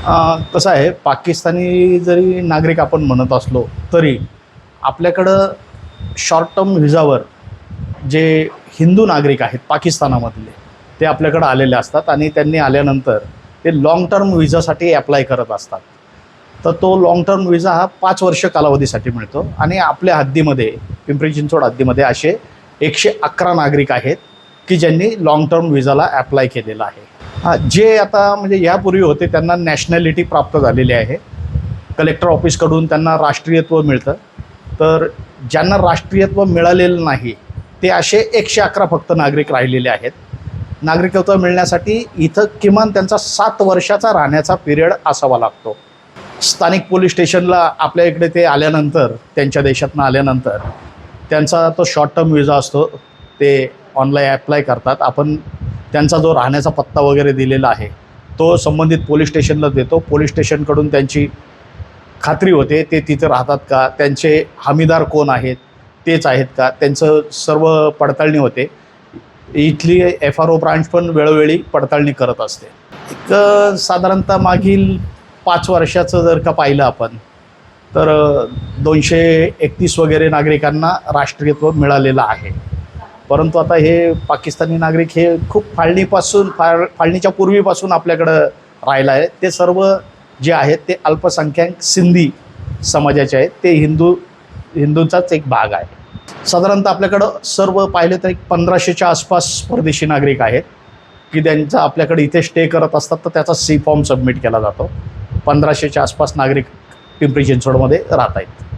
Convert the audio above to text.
कसं आहे, पाकिस्तानी जरी नागरिक आपण म्हणत असलो तरी आपल्याकडं शॉर्ट टर्म व्हिजावर जे हिंदू नागरिक आहेत पाकिस्तानामधले ते आपल्याकडं आलेले असतात आणि त्यांनी आल्यानंतर ते लाँग टर्म व्हिजासाठी ॲप्लाय करत असतात. तर तो लाँग टर्म व्हिजा हा 5 वर्ष कालावधीसाठी मिळतो आणि आपल्या हद्दीमध्ये पिंपरी चिंचवड हद्दीमध्ये असे 111 नागरिक आहेत की ज्यांनी लाँग टर्म व्हिजाला ॲप्लाय केलेला आहे. जे आता म्हणजे यापूर्वी होते त्यांना नॅशनॅलिटी प्राप्त झालेली आहे. कलेक्टर ऑफिसकडून त्यांना राष्ट्रीयत्व मिळतं. तर ज्यांना राष्ट्रीयत्व मिळालेलं नाही ते असे 111 फक्त नागरिक राहिलेले आहेत. नागरिकत्व मिळण्यासाठी इथं किमान त्यांचा 7 वर्षाचा राहण्याचा पिरियड असावा लागतो. स्थानिक पोलीस स्टेशनला आपल्या इकडे ते आल्यानंतर त्यांच्या देशातनं आल्यानंतर त्यांचा तो शॉर्ट टर्म व्हिजा असतो ते ऑनलाईन ॲप्लाय करतात. आपण त्यांचा जो राहण्याचा पत्ता वगैरे दिलेला आहे तो संबंधित पोलीस स्टेशनला देतो. पोलीस स्टेशनकडून त्यांची खात्री होते ते तिथे राहतात का, त्यांचे हमीदार कोण आहेत, तेच आहेत का, त्यांचं सर्व पडताळणी होते. इथली FRO ब्रांच पण वेळोवेळी पडताळणी करत असते. साधारणतः मागील 5 वर्षाचं जर का पाहिलं आपण तर 231 वगैरे नागरिकांना राष्ट्रीयत्व मिळालेलं आहे. परंतु आता हे पाकिस्तानी नागरिक हे खूप फाळणीच्या पूर्वीपासून आपल्याकडं राहिलं आहे. ते सर्व जे आहेत ते अल्पसंख्याक सिंधी समाजाचे आहेत. ते हिंदूंचाच एक भाग आहे. साधारणतः आपल्याकडं सर्व पाहिलं तर 1500च्या आसपास परदेशी नागरिक आहेत की त्यांचा आपल्याकडे इथे स्टे करत असतात. तर त्याचा C फॉर्म सबमिट केला जातो. 1500च्या आसपास नागरिक पिंपरी चिंचवडमध्ये राहत आहेत.